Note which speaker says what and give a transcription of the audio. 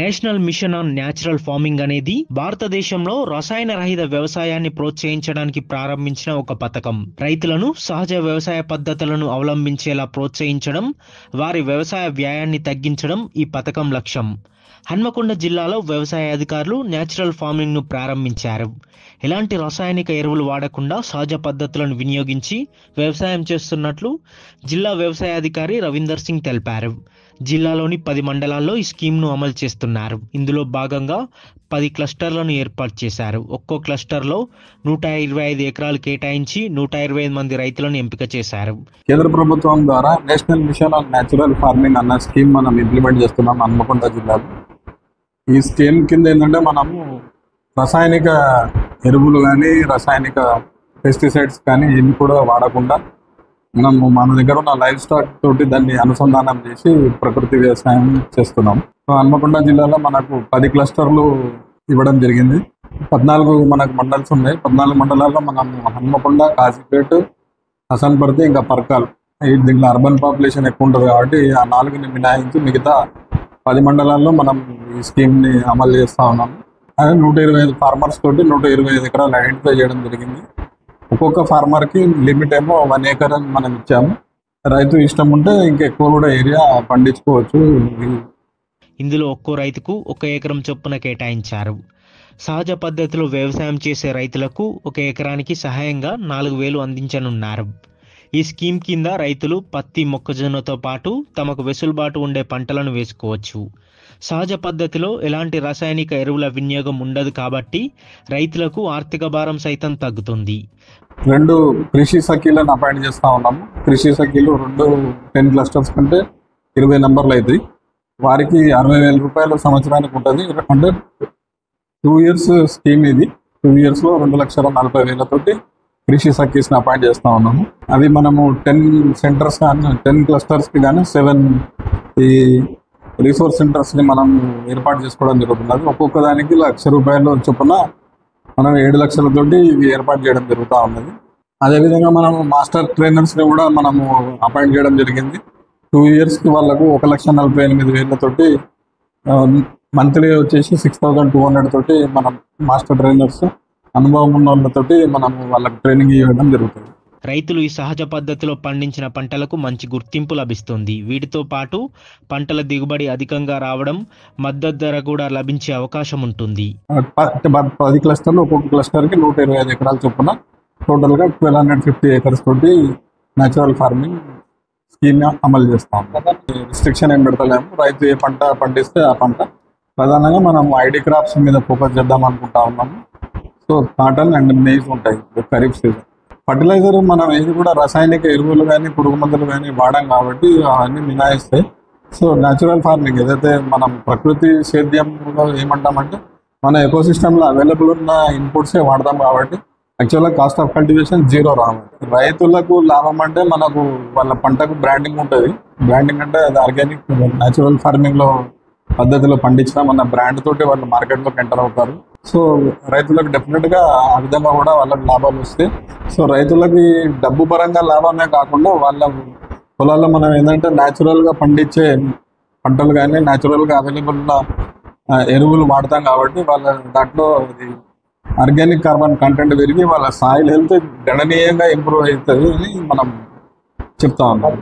Speaker 1: National mission on natural farming అనేది భారతదేశంలో రసాయన రహిత వ్యవసాయాన్ని ప్రోత్సహించడానికి ప్రారంభించిన ఒక పథకం. రైతులను సహజ వ్యవసాయ పద్ధతులను అవలంబించేలా ప్రోత్సహించడం, వారి వ్యవసాయ వ్యయాన్ని తగ్గించడం ఈ పథకం లక్ష్యం. హన్మకొండ జిల్లాలో వ్యవసాయ అధికారులు న్యాచురల్ ఫార్మింగ్ ను ప్రారంభించారు. ఎలాంటి రసాయనిక ఎరువులు వాడకుండా సహజ పద్ధతులను వినియోగించి వ్యవసాయం చేస్తున్నట్లు జిల్లా వ్యవసాయ అధికారి రవీందర్ సింగ్ తెలిపారు. జిల్లాలోని 10 మండలాల్లో ఈ స్కీమ్ను అమలు చేస్తున్నారు. ఇందులో భాగంగా 10 క్లస్టర్లను ఏర్పాటు చేశారు. ఒక్కో క్లస్టర్లో 125 ఎకరాలు కేటాయించి 125 మంది రైతులను ఎంపిక చేశారు.
Speaker 2: కేంద్ర ప్రభుత్వం ద్వారా national mission on natural farming అన్న స్కీమ్ మనం ఇంప్లిమెంట్ చేస్తున్నాం హన్మకొండ జిల్లాలో. ఈ స్కీమ్ కింద ఏంటంటే మనము రసాయనిక ఎరువులు కానీ రసాయనిక పెస్టిసైడ్స్ కానీ ఇవి కూడా వాడకుండా మనము మన దగ్గర ఉన్న లైఫ్ స్టాక్ తోటి దాన్ని అనుసంధానం చేసి ప్రకృతి వ్యవసాయం చేస్తున్నాం. హన్మకొండ జిల్లాలో మనకు 10 క్లస్టర్లు ఇవ్వడం జరిగింది. 14 మనకు మండల్స్ ఉన్నాయి. 14 మండలాల్లో మనం హన్మకొండ, కాజీపేట, హసన్పర్తి, ఇంకా పర్కాల్, దీంట్లో అర్బన్ పాపులేషన్ ఎక్కువ ఉంటుంది కాబట్టి ఆ 4ని మినహాయించి మిగతా 10 మండలాల్లో మనం ఈ స్కీమ్ని అమలు చేస్తూ ఉన్నాం. అదే 125 ఫార్మర్స్ తోటి 125 ఎకరాలు ఐడెంటిఫై చేయడం జరిగింది. ఒక్కొక్క ఫార్మర్కి లిమిట్ ఏమో 1 ఏకర్ అని మనం ఇచ్చాము. రైతు ఇష్టం ఉంటే ఇంకా ఎక్కువ కూడా ఏరియా పండించుకోవచ్చు.
Speaker 1: ఇందులో ఒక్కో రైతుకు 1 ఎకరం చొప్పున కేటాయించారు. సహజ పద్ధతిలో వ్యవసాయం చేసే రైతులకు 1 ఎకరానికి సహాయంగా 4,000 అందించనున్నారు. ఈ స్కీమ్ కింద రైతులు పత్తి, మొక్కజొన్నతో పాటు తమకు వెసులుబాటు ఉండే పంటలను వేసుకోవచ్చు. సహజ పద్ధతిలో ఎలాంటి రాసాయనిక ఎరువుల వినియోగం ఉండదు కాబట్టి రైతులకు ఆర్థిక భారం సైతం తగ్గుతుంది.
Speaker 2: 2 కృషి సఖీలను అపాయింట్ చేస్తూ ఉన్నాము. కృషి సఖీలు 10 క్లస్టర్స్ కంటే 20 నెంబర్లు అవుతాయి. వారికి 60,000 రూపాయలు సంవత్సరానికి ఉంటుంది. అంటే 2 ఇయర్స్ స్కీమ్ ఇది. 2 ఇయర్స్లో 2,40,000 తోటి కృషి సఖీస్ని అపాయింట్ చేస్తూ ఉన్నాము. అవి మనము 10 సెంటర్స్ కానీ 10 క్లస్టర్స్కి కానీ 7 ఈ రిసోర్స్ సెంటర్స్ని మనం ఏర్పాటు చేసుకోవడం జరుగుతున్నది. ఒక్కొక్క దానికి 1,00,000 రూపాయలు చొప్పున మనం 7 లక్షలతోటి ఇవి ఏర్పాటు చేయడం జరుగుతూ ఉన్నది. అదేవిధంగా మనము మాస్టర్ ట్రైనర్స్ని కూడా మనము అపాయింట్ చేయడం జరిగింది. 2 ఇయర్స్కి వాళ్ళకు 1,48,000 తోటి మంత్లీ వచ్చేసి 6,200 తోటి మనం మాస్టర్ ట్రైనర్స్ అనుభవం ఉన్న వాళ్ళతోటి మనం వాళ్ళకి ట్రైనింగ్ ఇవ్వడం జరుగుతుంది.
Speaker 1: రైతులు ఈ సహజ పద్ధతిలో పండించిన పంటలకు మంచి గుర్తింపు లభిస్తుంది. వీటితో పాటు పంటల దిగుబడి అధికంగా రావడం, మద్దతు ధర కూడా లభించే అవకాశం ఉంటుంది.
Speaker 2: 10 క్లస్టర్లు ఒక్కొక్క క్లస్టర్కి 125 ఎకరాల చొప్పున టోటల్గా 1,250 ఏకర్స్ తోటి న్యాచురల్ ఫార్మింగ్ స్కీమ్ అమలు చేస్తాం. రిస్ట్రిక్షన్ ఏం పెడతలేము. రైతు ఏ పంట పండిస్తే ఆ పంట. ప్రధానంగా మనం ఐడి క్రాప్స్ మీద ఫోకస్ చేద్దాం అనుకుంటా ఉన్నాము. సో కాటన్ అండ్ మేజ్ ఉంటాయి ఖరీఫ్ సీజన్. ఫర్టిలైజర్ మనం ఏది కూడా రసాయనిక ఎరువులు కానీ పురుగు మందులు కానీ వాడాం కాబట్టి అవన్నీ మినాయిస్తాయి. సో న్యాచురల్ ఫార్మింగ్ ఏదైతే మనం ప్రకృతి సేద్యంలో ఏమంటామంటే మన ఎకోసిస్టంలో అవైలబుల్ ఉన్న ఇన్పుట్సే వాడతాం కాబట్టి యాక్చువల్గా కాస్ట్ ఆఫ్ కల్టివేషన్ 0 రావాలి. రైతులకు లాభం అంటే మనకు వాళ్ళ పంటకు బ్రాండింగ్ ఉంటుంది. బ్రాండింగ్ అంటే అది ఆర్గానిక్ న్యాచురల్ ఫార్మింగ్లో పద్ధతిలో పండించిన మన బ్రాండ్ తోటి వాళ్ళు మార్కెట్లోకి ఎంటర్ అవుతారు. సో రైతులకు డెఫినెట్గా ఆ విధంగా కూడా వాళ్ళకి లాభాలు వస్తాయి. సో రైతులకి డబ్బు పరంగా లాభమే కాకుండా వాళ్ళ పొలాల్లో మనం ఏంటంటే న్యాచురల్గా పండించే పంటలు కానీ న్యాచురల్గా అవైలబుల్ ఉన్న ఎరువులు వాడతాం కాబట్టి వాళ్ళ దాంట్లో ఇది ఆర్గానిక్ కార్బన్ కంటెంట్ పెరిగి వాళ్ళ సాయిల్ హెల్త్ గణనీయంగా ఇంప్రూవ్ అవుతుంది అని మనం చెప్తా ఉన్నాం.